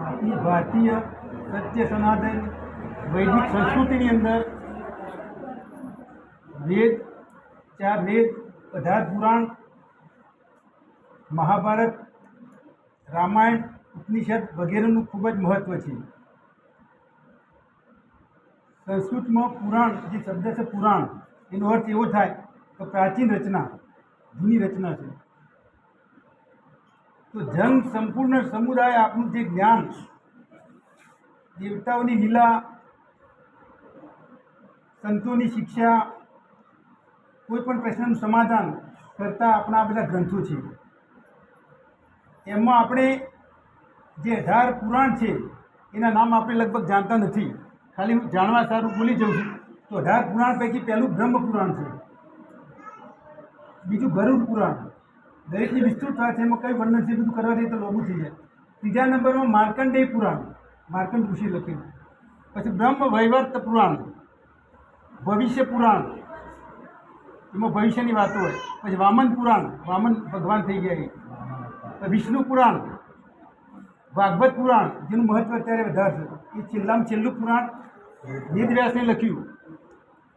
આપણી ભારતીય સત્ય સનાતન વૈદિક સંસ્કૃતિની અંદર વેદ, 4 વેદ, 18 પુરાણ, મહાભારત, રામાયણ, ઉપનિષદ વગેરેનું ખૂબ જ મહત્ત્વ છે. સંસ્કૃતમાં પુરાણ જે શબ્દ છે પુરાણ, એનો અર્થ એવો થાય તો પ્રાચીન રચના, જૂની રચના છે. તો જન સંપૂર્ણ સમુદાય આપણું જે જ્ઞાન, દેવતાઓની લીલા, સંતોની શિક્ષા, કોઈ પણ પ્રશ્નનું સમાધાન કરતા આપણા બધા ગ્રંથો છે. એમાં આપણે જે 18 પુરાણ છે એના નામ આપણે લગભગ જાણતા નથી. ખાલી હું જાણવા સારું ભૂલી જાઉં છું. તો 18 પુરાણ પૈકી પહેલું બ્રહ્મ પુરાણ છે, બીજું ગરુડ પુરાણ. દરેકની વિસ્તૃત વાત છે, એમાં કઈ વર્ણન છે બધું કરવા દઈએ તો લોબું થઈ જાય. ત્રીજા નંબરમાં માર્કંડેય પુરાણ, માર્કંડ ઋષિ લખેલું. પછી બ્રહ્મ વૈવર્ત પુરાણ, ભવિષ્ય પુરાણ, એમાં ભવિષ્યની વાતો હોય. પછી વામન પુરાણ, વામન ભગવાન થઈ ગયા. વિષ્ણુ પુરાણ, ભાગવત પુરાણ જેનું મહત્વ અત્યારે વધારે છે. એ છેલ્લામાં છેલ્લું પુરાણ વેદવ્યાસને લખ્યું.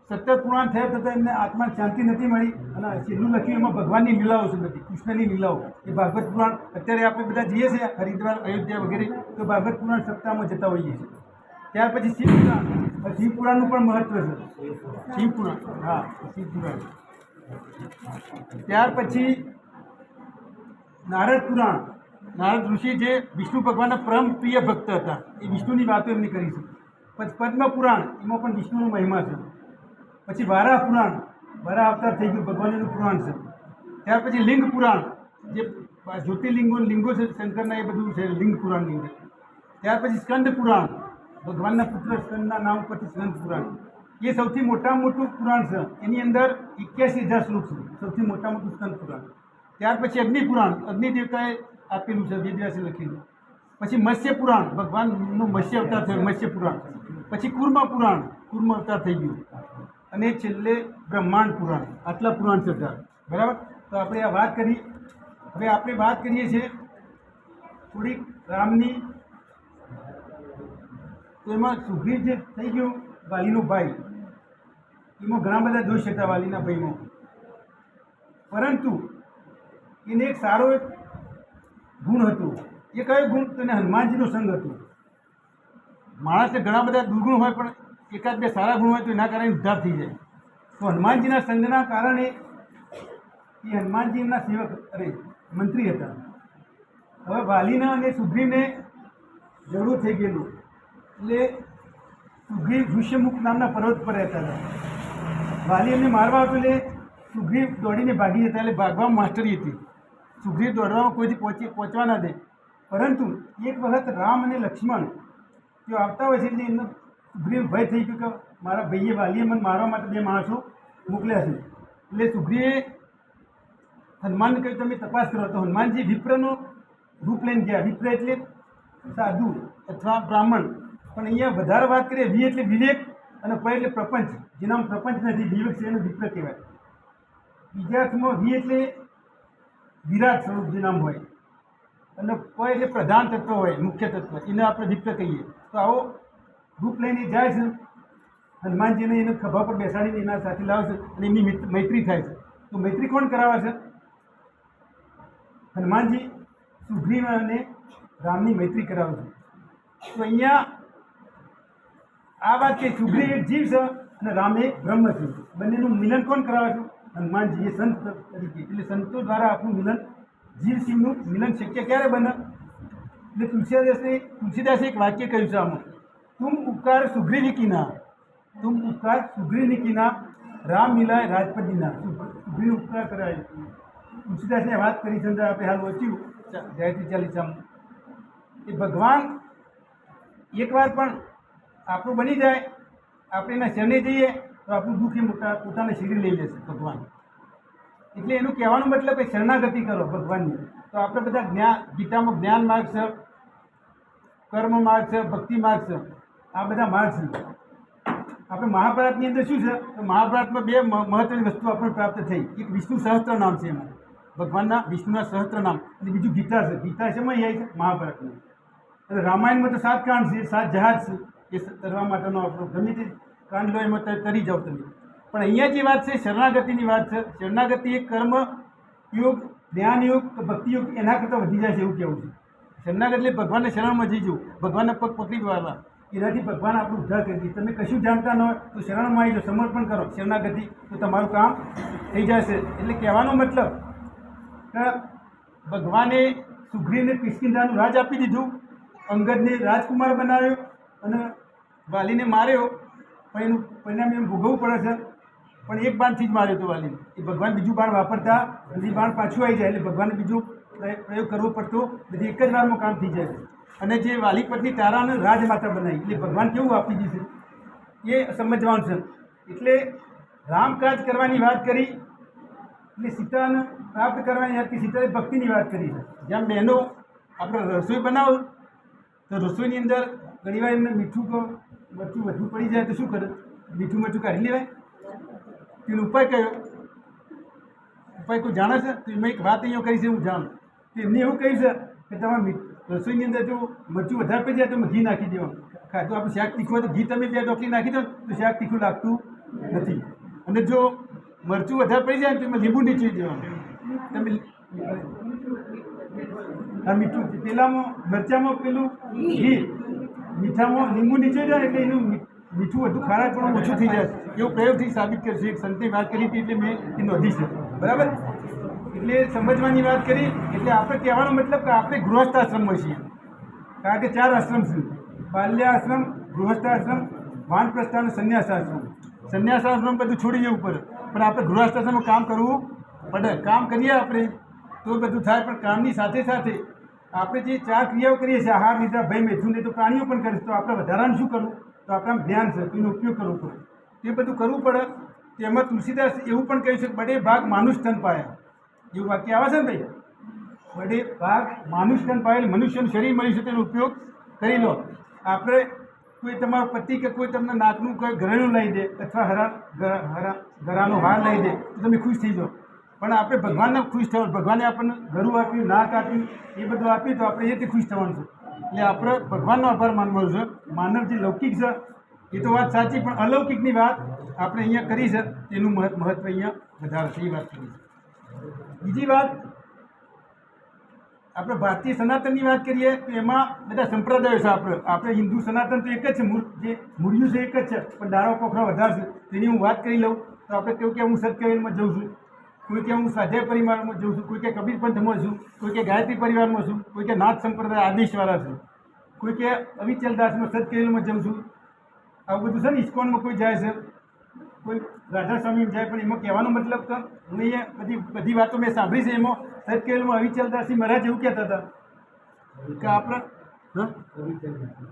17 પુરાણ થયા છતાં એમને આત્માને શાંતિ નથી મળી અને છેલ્લું લખ્યું એમાં ભગવાનની લીલાઓ છે બધી, કૃષ્ણની લીલાઓ. એ ભાગવત પુરાણ અત્યારે આપણે બધા જઈએ છીએ હરિદ્વાર, અયોધ્યા વગેરે, તો ભાગવત પુરાણ સપ્તાહમાં જતા હોઈએ છીએ. ત્યાર પછી શિવ પુરાણ, શિવ પુરાણનું પણ મહત્વ છે. શિવ પુરાણ, હા શિવ પુરાણ. ત્યાર પછી નારદ પુરાણ, નારદ ઋષિ જે વિષ્ણુ ભગવાનના પરમ પ્રિય ભક્ત હતા, એ વિષ્ણુની વાતો એમની કરી છે. પછી પદ્મ પુરાણ, એમાં પણ વિષ્ણુનો મહિમા છે. પછી વારાહ પુરાણ, વારાહ અવતાર થઈ ગયું ભગવાનનું પુરાણ છે. ત્યાર પછી લિંગ પુરાણ, જે જ્યોતિર્લિંગો લિંગો છે શંકરના, એ બધું છે લિંગ પુરાણની અંદર. ત્યાર પછી સ્કંદ પુરાણ, ભગવાનના પુત્ર સ્કંદના નામ પરથી સ્કંદ પુરાણ. એ સૌથી મોટામાં મોટું પુરાણ છે. એની અંદર 81,000 શ્લોક છે, સૌથી મોટા મોટું સ્કંદ પુરાણ. ત્યાર પછી અગ્નિ પુરાણ, અગ્નિ દેવતાએ આપેલું છે, વેદવ્યાસે લખેલું. પછી મત્સ્ય પુરાણ, ભગવાનનો મત્સ્ય અવતાર થયો, મત્સ્ય પુરાણ. પછી કુર્મ પુરાણ, કુર્મ અવતાર થઈ ગયું. અને છેલ્લે બ્રહ્માંડ પુરાણ. આટલા પુરાણ છે 18, બરાબર. તો આપણે આ વાત કરી. હવે આપણે વાત કરીએ છીએ થોડીક રામની. તો એમાં સુગ્રીવ જે થઈ ગયો વાલીનો ભાઈ, એમાં ઘણા બધા દોષ હતા વાલીના ભાઈમાં. પરંતુ એને એક સારો એક ગુણ હતો. એ કયો ગુણ? તો એને હનુમાનજીનો સંગ હતો. માણસને ઘણા બધા દુર્ગુણ હોય, પણ એકાદ બે સારા ગુણ હોય તો એના કારણે ઉદ્ધાર થઈ જાય. તો હનુમાનજીના સંગના કારણે એ હનુમાનજીના સેવક, મંત્રી હતા. હવે વાલીના અને સુગ્રીવને ઝઘડો થઈ ગયેલું. એટલે સુગ્રીવ ઋષ્યમુખ નામના પર્વત પર રહેતા હતા. વાલી એમને મારવા આવ્યો એટલે સુગ્રીવ દોડીને ભાગી જતા. એટલે ભાગવામાં માસ્ટરી હતી. સુગ્રીવ દોડવામાં કોઈથી પહોંચવા ના દે. પરંતુ એક વખત રામ અને લક્ષ્મણ જો આવતા હોય છે એટલે એમને સુગ્રીવ ભય થઈ ગયો કે મારા ભાઈએ વાલીએ મને મારવા માટે 2 માણસો મોકલ્યા છે. એટલે સુગ્રીવે હનુમાનને કહ્યું તમે તપાસ કરો. તો હનુમાનજી વિપ્રનો રૂપ લઈને ગયા. વિપ્ર એટલે સાધુ અથવા બ્રાહ્મણ. પણ અહીંયા વધારે વાત કરીએ, વી એટલે વિવેક અને પ એટલે પ્રપંચ. જેનામાં પ્રપંચ નથી, વિવેક છે, એનું વિપ્ર કહેવાય. બીજા અર્થમાં વી એટલે વિરાટ સ્વરૂપ જે નામ હોય, અને પ એટલે પ્રધાન તત્વ હોય, મુખ્ય તત્વ, એને આપણે વિપ્ર કહીએ. તો આવો રૂપ લઈને જાય છે. હનુમાનજીને એને ખભા પર બેસાડીને એના સાથે લાવે છે અને એમની મૈત્રી થાય છે. તો મૈત્રી કોણ કરાવે છે? હનુમાનજી સુગ્રીવ અને રામની મૈત્રી કરાવે છે. તો અહીંયા આ વાત કે સુગ્રીવ એક જીવ છે અને રામ એ બ્રહ્મ છે. બંનેનું મિલન કોણ કરાવે છે? હનુમાનજી, એ સંત તરીકે. એટલે સંતો દ્વારા આપણું મિલન, જીવ શિવનું મિલન શક્ય ક્યારે બને? એટલે તુલસીદાસે એક વાક્ય કહ્યું છે આમાં, તુમ ઉપકાર સુગ્રીવ કીના, તુમ ઉપકાર સુગ્રીવ કીના, રામ મિલાય રાજપદ દીના. સુગ્રીવ ઉપકાર કરાય. તુલસીદાસને વાત કરી છે, આપણે હાલ વાંચ્યું ગાયત્રી ચાલીસામાં. એ ભગવાન એકવાર પણ આપણું બની જાય, આપણે એના શરણે જઈએ તો આપણું દુઃખ એ પોતાના શરીર લઈ લેશે ભગવાન. એટલે એનું કહેવાનો મતલબ કે શરણાગતિ કરો ભગવાનની. તો આપણે બધા ગીતામાં જ્ઞાન માર્ગ છે, કર્મ માર્ગ છે, ભક્તિ માર્ગ છે, આ બધા માર્ગ છે. આપણે મહાભારતની અંદર શું છે તો મહાભારતમાં બે મહત્વની વસ્તુ આપણને પ્રાપ્ત થઈ. એક વિષ્ણુ સહસ્ત્ર નામ છે, એમાં ભગવાનના વિષ્ણુના સહસ્ત્ર નામ, અને બીજું ગીતા છે. ગીતા શેમાં આવી છે? મહાભારતમાં. અને રામાયણમાં તો 7 કાંડ છે, 7 જહાજ છે, એ તરવા માટેનો આપણો ગમે તે કાંડ લો એમાં તરી જાવ તમે. પણ અહીંયા જે વાત છે શરણાગતિની વાત છે. શરણાગતિ એક કર્મ યોગ, જ્ઞાન યોગ, ભક્તિ યોગ એના કરતાં વધી જાય છે એવું કહેવું છે. શરણાગતિ એટલે ભગવાનને શરણમાં જઈ જવું, ભગવાનના પગ પકડી વાળવા, એનાથી ભગવાન આપણું ઉદ્ધાર કરી દે. તમે કશું જાણતા ન હોય તો શરણમાં આવી જાઓ, સમર્પણ કરો શરણાગતિ, તો તમારું કામ થઈ જશે. એટલે કહેવાનો મતલબ કે ભગવાને સુગ્રીવને કિષ્કિંધાનું રાજ આપી દીધું, અંગદને રાજકુમાર બનાવ્યો અને વાલીને માર્યો, પણ એનું પરિણામ એમ ભોગવવું પડે છે. પણ એક બાણથી જ માર્યો હતો વાલીને. એ ભગવાન બીજું બાણ વાપરતા નથી, બાણ પાછું આવી જાય એટલે ભગવાનને બીજું પ્રયોગ કરવો પડતો નથી, એક જ વારમાં કામ થઈ જાય. અને જે વાલી પત્ની તારાને રાજમાતા બનાવી, એટલે ભગવાન કેવું આપી દીધું એ સમજવાનું છે. એટલે રામકાજ કરવાની વાત કરી, એટલે સીતાને પ્રાપ્ત કરવાની વાત કરી. સીતાએ ભક્તિની વાત કરી છે. જેમ બહેનો આપણે રસોઈ બનાવો તો રસોઈની અંદર ઘણીવાર એમને મીઠું કે મરચું વધુ પડી જાય તો શું કરે? મીઠું મરચું કાઢી લેવાય. તેનો ઉપાય કયો? ઉપાય કોઈ જાણે છે? તો એમાં એક વાત અહીંયા કરી છે, હું જાણું. તો એમને એવું કહ્યું છે કે તમારે રસોઈની અંદર જો મરચું વધારે પડી જાય તો ઘી નાખી દેવાનું. ખાધું આપણે શાક તીખું હોય તો ઘી તમે 2 ડોકલી નાખી દો તો શાક તીખું લાગતું નથી. અને જો મરચું વધારે પડી જાય તો એમાં લીંબુ નીચોવી દેવાનું. તમે આ મીઠું પેલામાં મરચામાં પેલું ઘી, મીઠામાં લીંબુ નીચોવી જાય એટલે એનું મીઠું વધુ ખારા પણ ઓછું થઈ જાય. એવું પ્રયોગથી સાબિત કરશે. એક સંતે વાત કરી હતી એટલે મેં એ નોંધી છે. બરાબર? એટલે સમજવાની વાત કરી. એટલે આપણે કહેવાનો મતલબ કે આપણે ગૃહસ્થાશ્રમમાં છીએ. કારણ કે 4 આશ્રમ છે: બાલ્યાશ્રમ, ગૃહસ્થાશ્રમ, વાનપ્રસ્થ અને સંન્યાસાશ્રમ. સંન્યાસાશ્રમ બધું છોડી જવું પડે, પણ આપણે ગૃહસ્થાશ્રમમાં કામ કરવું પડે. કામ કરીએ આપણે તો બધું થાય, પણ કામની સાથે સાથે આપણે જે 4 ક્રિયાઓ કરીએ છીએ, આહાર, નિદ્રા, ભય, મૈથુન, એ તો પ્રાણીઓ પણ કરીશ. તો આપણે વધારાનું શું કરવું? તો આપણે જ્ઞાન છે એનો ઉપયોગ કરવો પડે. એ બધું કરવું પડે. તેમાં તુલસીદાસ એવું પણ કહ્યું છે કે બડે ભાગ માનુષ તન પાયા. એવું વાક્ય આવે છે ને ભાઈ, બડે ભાગ માનુષ તન પાયેલ, મનુષ્યનું શરીર મળ્યું છે તેનો ઉપયોગ કરી લો. આપણે કોઈ તમારો પતિ કે કોઈ તમને નાકનું કોઈ ઘરેણું લઈ દે અથવા ગરાનો હાર લઈ દે તો તમે ખુશ થઈ જાઓ. પણ આપણે ભગવાનને ખુશ થવાનું. ભગવાને આપણને ઘરું આપ્યું, નાક આપ્યું, એ બધું આપ્યું તો આપણે એથી ખુશ થવાનું છે. એટલે આપણે ભગવાનનો આભાર માનવાનો છે. માનવ જે લૌકિક છે એ તો વાત સાચી, પણ અલૌકિકની વાત આપણે અહીંયા કરી છે, તેનું મહત્વ અહીંયા વધારે છે. એ વાત કરી છે. બીજી વાત, આપણે ભારતીય સનાતનની વાત કરીએ તો એમાં બધા સંપ્રદાયો છે. આપણે હિન્દુ સનાતન તો એક જ છે, જે મૂળિયું છે એક જ છે, પણ દારો પોખરા વધારે છે. તેની હું વાત કરી લઉં તો આપણે કેવું કે હું સત્કર્મમાં જઉં છું, કોઈ કે હું સ્વાધ્યાય પરિવારમાં જઉં છું, કોઈ કે કબીર પંથમાં છું, કોઈ કે ગાયત્રી પરિવારમાં છું, કોઈ કે નાથ સંપ્રદાય આદેશવાળા છે, કોઈ કે અવિચલદાસમાં સત્કર્મમાં જઉં છું. આવું બધું છે ને. ઇસ્કોનમાં કોઈ જાય છે, કોઈ રાધા સ્વામી જાય. પણ એમાં કહેવાનો મતલબ કે હું અહીંયા બધી વાતો મેં સાંભળી છે. એમાં સત્કર્મમાં અવિચલદાસજી મહારાજ એવું કહેતા હતા કે આપણે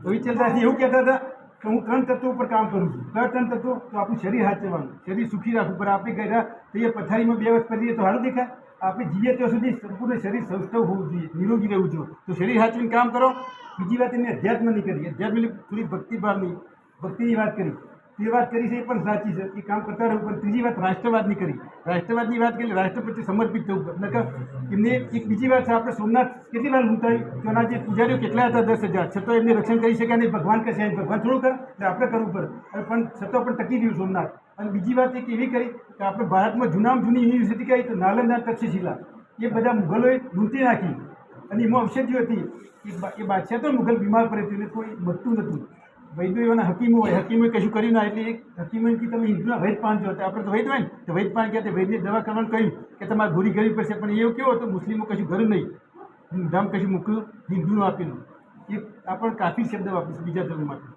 અવિચલદાસજી એવું કહેતા હતા કે હું 3 તત્વો ઉપર કામ કરું છું. કયા 3 તત્વો? તો આપણું શરીર હાચવવાનું, શરીર સુખી રાખવું પડે. આપણે ગયા તો એ પથારીમાં 2 વર્ષ કરીએ તો સારું દેખાય? આપણે જીવીએ ત્યાં સુધી સંપૂર્ણ શરીર સૌષ્ઠવ હોવું જોઈએ, નિરોગી રહેવું જોઈએ. તો શરીર હાચવીને કામ કરો. બીજી વાત એને અધ્યાત્મની કરી. અધ્યાત્મની થોડી ભક્તિભાવની, ભક્તિની વાત કરી. તે વાત કરી છે એ પણ સાચી છે, એ કામ કરતા રહેવું. પણ ત્રીજી વાત રાષ્ટ્રવાદની કરી. રાષ્ટ્રવાદની વાત કરી, રાષ્ટ્ર પ્રત્યે સમર્પિત થવું પડે. એટલે એમને એક બીજી વાત છે, આપણે સોમનાથ કેટલી વાર લૂંટાયું, તેના જે પૂજારીઓ કેટલા હતા? 10,000. છતાં એમને રક્ષણ કરી શક્યા નહીં. ભગવાન કશે ભગવાન થોડું કરે, એટલે આપણે કરવું પડે. પણ છતાં પણ ટકી રહ્યું સોમનાથ. અને બીજી વાત એક એવી કરી કે આપણે ભારતમાં જૂનામાં જૂની યુનિવર્સિટી કઈ તો નાલંદા, તક્ષશિલા, એ બધા મુગલોએ લૂંટી નાખી. અને એમાં ઔષધિઓ હતી. એ બાદશાહ તો મુગલ બીમાર પડે એટલે કોઈ મળતું નહોતું. વૈદ્યો એના હકીમો હોય, હકીમોએ કશું કર્યું ના. એટલે એક હકીમોથી તમે હિન્દુના વૈદપાન જો હતા, આપણે તો વૈદ હોય ને, તો વૈદપાન કહે વૈદની દવા કરવાનું કહ્યું કે તમારે ગોળી કરવી પડશે. પણ એવું કેવો હતો, મુસ્લિમો કશું ઘર નહીં, ધામ કશું મૂક્યું, હિન્દુનું આપેલું. એ આપણે કાફી શબ્દ વાપરીશું બીજા ધર્મ માટે.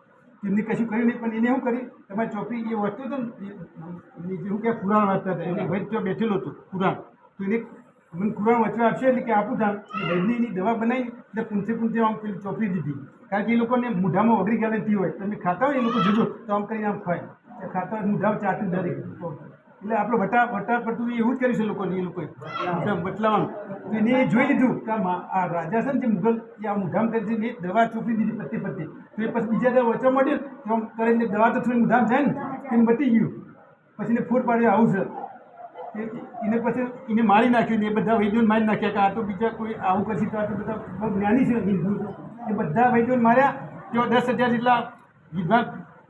એમને કશું કર્યું નહીં. પણ એને શું કર્યું, તમારી ચોપડી એ વાંચતો હતો ને, જેવું કે પુરાણ વાંચતા હતા, એટલે વૈદ ત્યાં બેઠેલો હતો પુરાણ. તો એને મને પુરાણ વાંચવા આપશે એટલે કે આપું ધામ. વૈદની એની દવા બનાવી એટલે પૂંછે આમ પેલી ચોપડી દીધી. કારણ કે એ લોકોને મૂઢામાં વગરી ગેરંટી હોય. તમે ખાતા હોય એ લોકો જોજો તો આમ કરીને આમ ખાય, ખાતા હોય મૂઢામાં ચાટું દરેક. એટલે આપણે વટાર પડતું એવું જ કર્યું છે લોકોને. એ લોકોએ બતલાવાનું. તો એને એ જોઈ લીધું કે આ રાજા છે ને જે મુગલ, એ આ મૂઢામ કરી એ દવા ચોપડી દીધી પત્તે. તો એ પછી બીજા દવા વચવા માંડ્યું તો આમ કરીને દવા તો થોડી મૂઢામ જાય ને. એને બતી ગયું, પછી એને ફૂટ પાડ્યું આવું છે. એને પછી એને મારી નાખ્યું ને એ બધા વૈદ્યોને મારી નાખ્યા કે આ તો બીજા કોઈ આવું કરશે તો આ તો બધા બહુ જ્ઞાની છે હિન્દુ તો એ બધા વૈદ્યોને માર્યા. તેઓ 10,000 જેટલા વિદ્વાન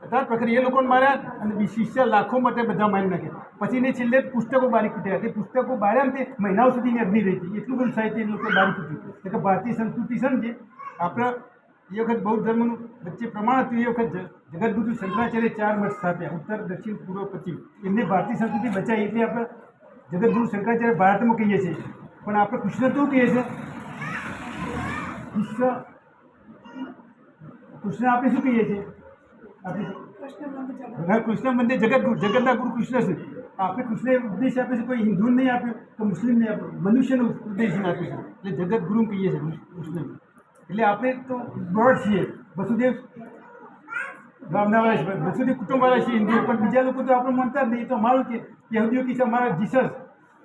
હતા પ્રખરી એ લોકોને માર્યા અને શિષ્ય લાખો માટે બધા મારી નાખ્યા. પછી એને છેલ્લે પુસ્તકો બારી કૂટ્યા. તે પુસ્તકો બાર્યા ને તે મહિનાઓ સુધી એની અગ્નિ રહી હતી. એટલું બધું સાહિત્ય એ લોકો બારી કૂટ્યું. એટલે કે ભારતીય સંસ્કૃતિ સમજે આપણે એ વખત બૌદ્ધ ધર્મનું વચ્ચે પ્રમાણ હતું. એ વખત જગતગુરુ શંકરાચાર્ય 4 મઠ સ્થાપ્યા, ઉત્તર, દક્ષિણ, પૂર્વ, પશ્ચિમ. એમને ભારતીય સંસ્કૃતિ બચાવી. એટલે આપણે જગતગુરુ શંકરાચાર્ય ભારતમાં કહીએ છીએ, પણ આપણે કૃષ્ણ તો કહીએ છીએ. કૃષ્ણ આપણે શું કહીએ છીએ? આપણે કૃષ્ણ મંદિર જગતગુરુ, જગતના ગુરુ કૃષ્ણ છે. આપણે કૃષ્ણએ ઉપદેશ આપે છે, કોઈ હિન્દુને નહીં આપ્યો તો મુસ્લિમને આપ્યો, મનુષ્યનો ઉપદેશ આપ્યો છે. એટલે જગતગુરુ કહીએ છીએ કૃષ્ણ. એટલે આપણે તો બ્રોડ છીએ, વસુદેવ ભાવનાવાળા છે, વસુદેવ કુટુંબવાળા છીએ હિન્દુઓ. પણ બીજા લોકો તો આપણે માનતા જ નહીં. એ તો અમારું કે યહૂદીઓ કે છે અમારા જીસસ,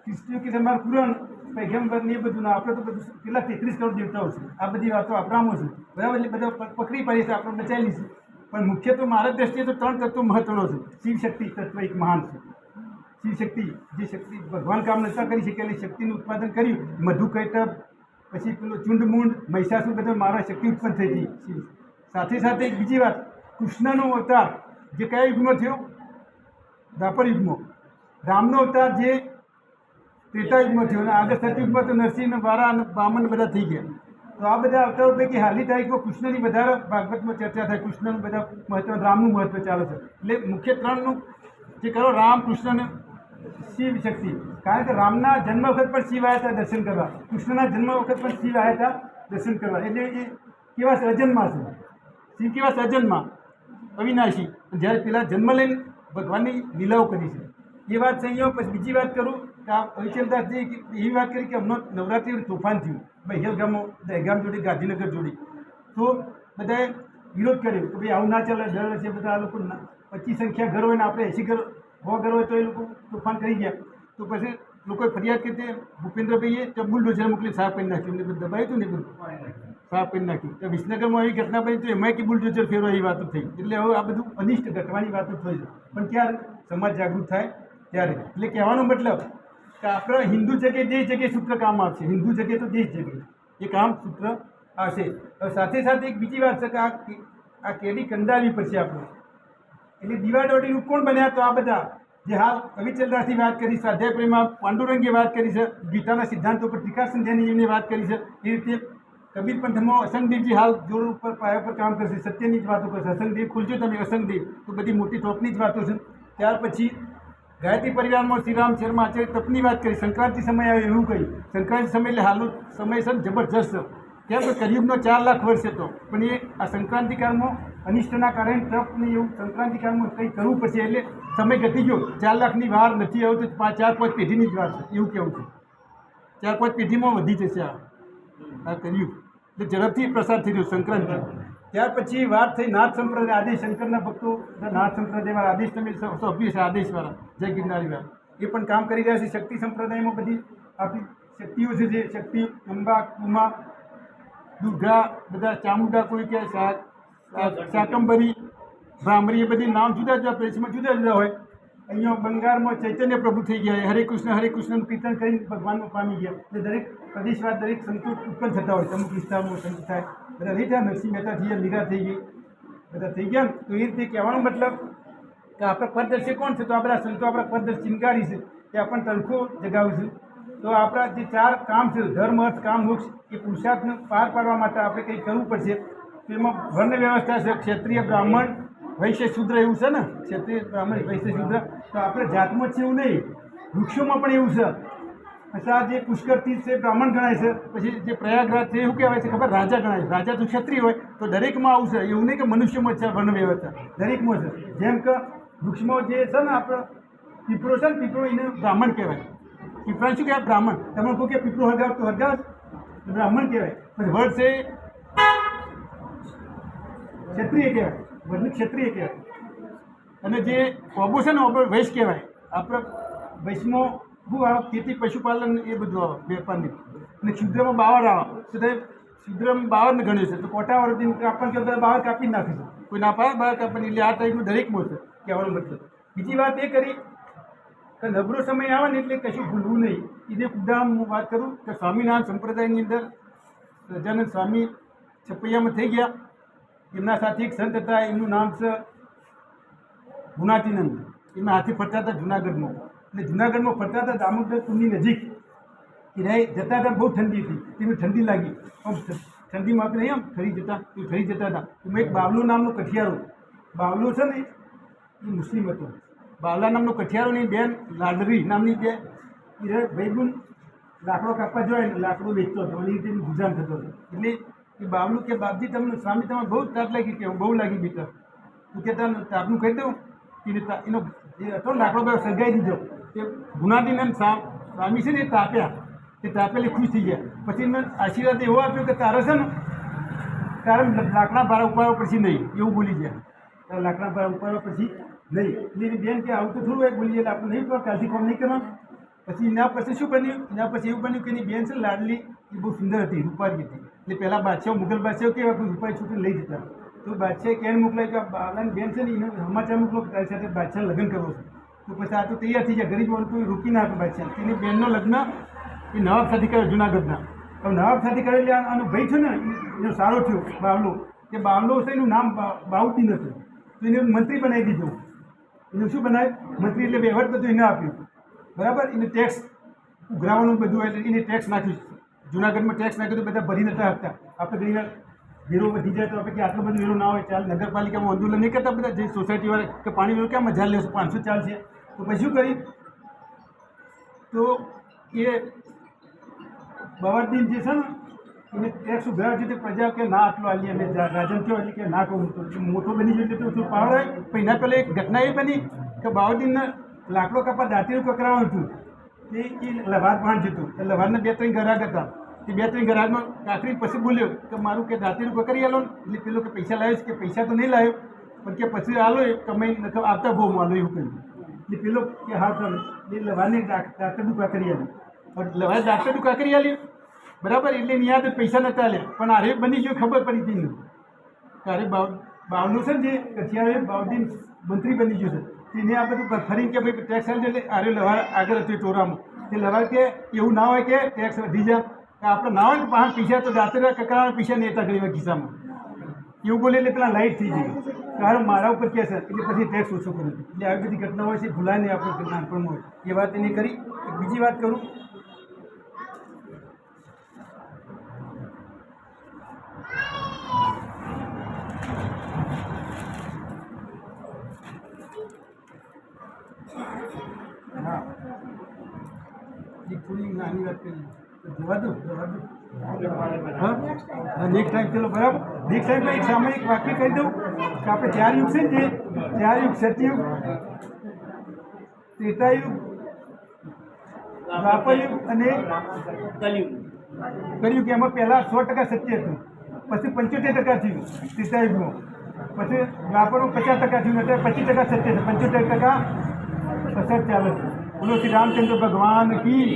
ખ્રિસ્તીઓ કે છે અમારા કુરાન, પૈગમ્બર ને એ બધું. આપણે તો બધું કેટલા 33 કરોડ દેવતાઓ છે. આ બધી વાતો આપણામાં છે, બરાબર. એટલે બધા પકડી પાડી છે, આપણે બચાવેલી છે. પણ મુખ્ય તો મારા દ્રષ્ટિએ તો 3 તત્વો મહત્વનો છે. શિવશક્તિ તત્વ એક મહાન છે. શિવશક્તિ, જે શક્તિ ભગવાન કામ નતા કરી શકેલી શક્તિનું ઉત્પાદન કર્યું. મધુકૈટભ, પછી પેલો ચુંડમુંડ, મહિષાસુર, બધા મારા શક્તિ ઉત્પન્ન થઈ હતી. સાથે સાથે એક બીજી વાત, કૃષ્ણનો અવતાર જે કયા યુગમાં થયો? દ્વાપર યુગમાં. રામનો અવતાર જે ત્રેતા યુગમાં થયો. અને આગળ સતયુગમાં તો નરસિંહ, વારા અને વામન બધા થઈ ગયા. તો આ બધા અવતારો પૈકી હાલની તારીખમાં કૃષ્ણની વધારે ભાગવતમાં ચર્ચા થાય. કૃષ્ણનું બધા મહત્વ, રામનું મહત્વ ચાલે છે. એટલે મુખ્ય 3નું જે કરો, રામ, કૃષ્ણ અને શિવ શક્તિ. કારણ કે રામના જન્મ વખત પણ શિવ આવ્યા હતા દર્શન કરવા, કૃષ્ણના જન્મ વખત પણ શિવ આવ્યા હતા દર્શન કરવા. એટલે એ કેવા સર્જનમાં છે? શિવ કેવા સર્જનમાં? અવિનાશી. જ્યારે પેલા જન્મ લઈને ભગવાનની લીલાઓ કરી છે એ વાત છે અહીંયા. પછી બીજી વાત કરું કે આ હરિચંદ્રદાસજી એવી વાત કરી કે હમણાં નવરાત્રિ તોફાન થયું ભાઈ હેલગામો, દહેગામ જોડે, ગાંધીનગર જોડે. તો બધાએ વિરોધ કર્યો કે ભાઈ આવું ના ચાલે, દર વર્ષે બધા આ લોકો 25 સંખ્યા ઘર હોય ને આપણે 80 ઘર 100 ઘર હોય તો એ લોકો તોફાન કરી ગયા. તો પછી લોકોએ ફરિયાદ કરી તે ભૂપેન્દ્રભાઈએ તો બુલડોઝર મોકલી સાફ કરી નાખ્યું. એમને બધું દબાયું હતું ને બધું સાફ કરી નાખ્યું. તો વિસનગરમાં આવી ઘટના બની તો એમાં કે બુલડોઝર ફેરવા એવી વાતો થઈ. એટલે હવે આ બધું અનિષ્ટ ઘટવાની વાતો થઈ છે. પણ ક્યારે સમાજ જાગૃત થાય ત્યારે. એટલે કહેવાનો મતલબ કે આપણે હિન્દુ જગ્યાએ દેશ જગ્યાએ સૂત્ર કામ આવશે. હિન્દુ જગ્યાએ તો દેશ જગ્યાએ એ કામ સૂત્ર આવશે. હવે સાથે સાથે એક બીજી વાત છે કે આ કેડી કંડારવી પડશે આપણે. એટલે દીવાડોડીનું કોણ બન્યા? તો આ બધા જે હાલ કવિચંદ્રદાસની વાત કરી, સ્વાધ્યાય પ્રેમમાં પાંડુરંગે વાત કરી છે, ગીતાના સિદ્ધાંતો પર ટીકા સંધ્યાની એમને વાત કરી છે. એ રીતે કબીર પંથમાં અસંગદેવજી હાલ જોડ ઉપર પાયા પર કામ કરશે, સત્યની જ વાતો કરશે. અસંગદેવ ખુલજો તમે, અસંગદેવ તો બધી મોટી ટોપની જ વાતો છે. ત્યાર પછી ગાયત્રી પરિવારમાં શ્રીરામ શર્મા આચાર્ય તપની વાત કરી. સંક્રાંતિ સમય આવે એવું કહ્યું. સંક્રાંતિ સમય એટલે હાલનો સમય છે જબરજસ્ત. કેમ કે કરિયુગનો 4 લાખ વર્ષ હતો, પણ એ આ સંક્રાંતિકાળમાં અનિષ્ટના કારણે તપને એવું સંક્રાંતિકાળમાં કંઈ કરવું પડશે. એટલે સમય ઘટી ગયો. 4 લાખની વાર નથી આવ્યો તો 4-5 પેઢીની જ વાર છે એવું કહેવું છે. 4-5 પેઢીમાં વધી જશે આ કરિયુગ. એટલે ઝડપથી પ્રસાર થઈ રહ્યો સંક્રાંતિ. ત્યાર પછી વાત થઈ નાથ સંપ્રદાય. આદેશ શંકરના ભક્તો નાથ સંપ્રદાયવાળા, આદેશ તમે સભ્ય છે આદેશવાળા, જય ગિરનારીવાળા, એ પણ કામ કરી રહ્યા છે. શક્તિ સંપ્રદાયમાં બધી આપણી શક્તિઓ છે, જે શક્તિ અંબા, ઉમા, દુર્ગા, બધા ચામુંડા, કોઈ કે શાકંભરી, ભ્રામરી, એ બધી નામ જુદા જુદા પ્રદેશમાં જુદા જુદા હોય. અહીંયા બંગાળમાં ચૈતન્ય પ્રભુ થઈ ગયા, હરે કૃષ્ણનું કીર્તન કરીને ભગવાનમાં પામી ગયા. એટલે દરેક પ્રદેશમાં દરેક સંતો ઉત્પન્ન થતા હોય. અમુક વિસ્તારમાં સંત થાય, બધા નહીં થયા. નરસિંહ મહેતા થઈ ગયા, મીરા થઈ ગઈ, બધા થઈ ગયા ને. તો એ રીતે કહેવાનો મતલબ કે આપણા પદદર્શી કોણ છે? તો આપણા સંતો આપણા પદદર્શી ચિનગારી છે, એ આપણને તણખો જગાવે છે. તો આપણા જે 4 કામ છે, ધર્મ, અર્થ, કામ, મોક્ષ, એ પુરુષાર્થને પાર પાડવા માટે આપણે કંઈ કરવું પડશે. તો એમાં વર્ણ વ્યવસ્થા છે, ક્ષત્રિય, બ્રાહ્મણ, વૈશ્ય, શૂદ્ર એવું છે ને. ક્ષત્રિય, બ્રાહ્મણ, વૈશ્ય, શૂદ્ર. તો આપણે જાતમાં છે એવું નહીં, વૃક્ષોમાં પણ એવું છે. પછી આ જે પુષ્કર તીર્થ છે બ્રાહ્મણ ગણાય છે. પછી જે પ્રયાગરાજ છે એવું કહેવાય છે ખબર, રાજા ગણાય. રાજા તો ક્ષત્રિય હોય. તો દરેકમાં આવું છે, એવું નહીં કે મનુષ્યમાં છે વર્ણ વ્યવસ્થા, દરેકમાં છે. જેમ કે વૃક્ષમાં જે છે ને આપણે પીપળો છે ને, પીપળો એને બ્રાહ્મણ કહેવાય. પીપળા શું કહેવાય? બ્રાહ્મણ. તમે કહો કે પીપળો હરગાવ તો હરગાવ બ્રાહ્મણ કહેવાય. પછી વડ છે ક્ષત્રિય કહેવાય, વડને ક્ષત્રિય કહેવાય. અને જે ઓબો છે ને ઓબો વૈશ્ય કહેવાય. આપણે વૈશ્યમાં શું આવે? ખેતી, પશુપાલન, એ બધું આવે, વેપારની. અને શુદ્રમાં બાવર આવે. તો તે શુદ્રમાં બાવરને ગણ્યું છે. તો કોટાવાળાથી આપણને કહેતા બાવર કાપી જ નાખીશું. કોઈ ના પાડે બાવર કાપવાની. એટલે આ ટાઈપનું દરેકમાં છે કહેવાનો મતલબ. બીજી વાત એ કરી કે નબળો સમય આવે ને એટલે કશું ભૂલવું નહીં. એને ઉદાહરણ હું વાત કરું કે સ્વામિનારાયણ સંપ્રદાયની અંદર સહજાનંદ સ્વામી છપૈયામાં થઈ ગયા. એમના સાથે એક સંત હતા, એમનું નામ છે ગુણાતીનંદ. એમના હાથે ફરતા હતા જુનાગઢમાં, અને જુનાગઢમાં ફરતા હતા દામોદર કુંડની નજીક. એ રહે જતા હતા, બહુ ઠંડી હતી, તેમને ઠંડી લાગી. આમ ઠંડીમાં આપણે નહીં આમ ફરી જતા હતા. એમાં એક બાવલો નામનો કઠિયારો, બાવલો છે ને એ મુસ્લિમ હતો. બાવલા નામનો કઠિયારોની બેન લાડરી નામની બે એ ભાઈબંધ લાકડો કાપવા જોઈએ ને લાકડો વેચતો હતો, અને એ રીતે ગુજરાન થતો હતો. એટલે એ બાવલું કે બાપજી તમને સ્વામી તમારે બહુ તાપ લાગી, કે બહુ લાગી બેટા, તું કે તમે તાપનું કહી દઉં. એનો જે હતો ને લાકડો બે સળગાવી દીધો. એ ગુણાતીનંદ સ્વામી છે ને એ તાપ્યા, એ તાપેલી ખુશ થઈ ગયા. પછી એમને આશીર્વાદ એવો આપ્યો કે તારે છે ને તારે લાકડા ભાડા ઉપાડવા પડશે નહીં, એવું બોલી ગયા. તારે લાકડા ભાડા ઉપાડવા પડશે નહીં. એટલે એની બેન કે આવું તો થોડું એક બોલી જાય, આપણે નહીં કરવા, કાલથી કામ નહીં કરવાનું. પછી એના પછી શું બન્યું, એના પછી એવું બન્યું કે એની બેન છે લાડલી એ બહુ સુંદર હતી, રૂપાળી હતી. એટલે પહેલાં બાદશાહ મુગલ બાદશાહ કેવા કોઈ રૂપાળી છોકરી લઈ જતા. તો બાદશાહે કેમ મોકલાય કે બાવલાની બેન છે ને એને સમાચાર મોકલો કે તારી સાથે બાદશાહ લગ્ન કરવો છે. તો પછી આ તો તૈયાર થઈ જાય, ગરીબ હોય કોઈ રોકી ના આપે બાદશાહ. એની બેનનો લગ્ન એ નવાબ સાથે કર્યો જુનાગઢના. હવે નવાબ સાથે કરે એટલે આનો ભાઈ છે ને એનો સારો થયો બાવલો. કે બાવલો છે એનું નામ બાઉદ્દીન હતું. તો એને મંત્રી બનાવી દીધો. એનું શું બનાવ્યું મંત્રી, એટલે વહીવટ બધું એને આપ્યું. બરાબર. એને ટેક્સ ઉઘરાવાનું બધું, એટલે એને ટેક્સ નાખ્યું. જુનાગઢમાં ટેક્સ નાખ્યું તો બધા ભરી નતા આપતા. આપણે ઘણી વાર વેરો વધી જાય તો આપણે કે આટલો બધો વેરો ના હોય, ચાલ નગરપાલિકામાં આંદોલન નહીં કરતા બધા જે સોસાયટીવાળા કે પાણી વેરો ક્યાં મજા લેશે, 500 ચાલશે. તો પછી શું કરી, તો એ બવાદ્દીન જે છે ને એને ટેક્સ ઉઘરાવ્યો છે. તે પ્રજા કે ના આટલો આલી, અમે રાજાને કહો એટલે કે ના કહું. તો મોટો બની ગયો એટલે તો પાવર આવે. પણ એના પહેલાં એક ઘટના એ બની કે બાવાદ્દીનને લાકડો કાપા દાંતીનું કકરાવાનું હતું. એ લવાર પણ જતું. એ લવારના 2-3 ગ્રાહક હતા. તે 2-3 ગ્રાહકમાં કાકરી પછી બોલ્યો કે મારું કે દાંતીનું કકરી આલો. એટલે પેલો કે પૈસા લાવ્યો છે, કે પૈસા તો નહીં લાવ્યો, પણ કે પછી આલો એ કમાઈ આવતા બહુ માલો એવું કહ્યું. એટલે પેલો કે હા ચાલો. એ લવારને દાંતરનું કાકરી આલ્યું. લવારે દાંતરનું કાકરી આલ્યું, બરાબર. એટલે એની યાદ પૈસા નતા આલ્યા, પણ આરે બની ગયું ખબર પડી હતી નહીં. ત્યારે બાવલું છે ને જે કઠિયારો બાઉદ્દીન મંત્રી બની ગયો છે. એને આ બધું ફરીને કે ભાઈ ટેક્સ આવી એટલે આરે લવાર આગળ હતું ટોરામાં. તે લવાર કે એવું ના હોય કે ટેક્સ વધી જાય, કે આપણે ના હોય કે પાંચ પૈસા તો દાંતરા કકરાના પૈસા નહીં હતા ગરીબ ખિસ્સામાં, એવું બોલે એટલે પેલા લાઇટ થઈ ગઈ. કારણ મારા ઉપર કે છે એટલે પછી ટેક્સ ઓછો કર્યો. એટલે આવી બધી ઘટના હોય છે, ભૂલાય નહીં આપણે નાનપણમાં હોય એ વાત એને કરી. એક બીજી વાત કરું, હા એક થોડી નાની વાત કરી, જવા દો. હા નેક્સ્ટ ટાઈમ ચલો, બરાબર. નેક્સ્ટ ટાઈમ એક સામાયિક વાક્ય કહી દઉં કે આપણે 4 યુગ છે ને, 4 યુગ, સતયુગ, ત્રેતાયુગ, દ્વાપરયુગ અને કલયુગ. એમાં પહેલાં 100% સત્ય હતું, પછી 75% થયું ત્રેતાયુગમાં, પછી દ્વાપરમાં 50% થયું, એટલે 25% સત્ય છે, 75% પસંદ ચાલે છે. બોલો શ્રી રામચંદ્ર ભગવાન કી.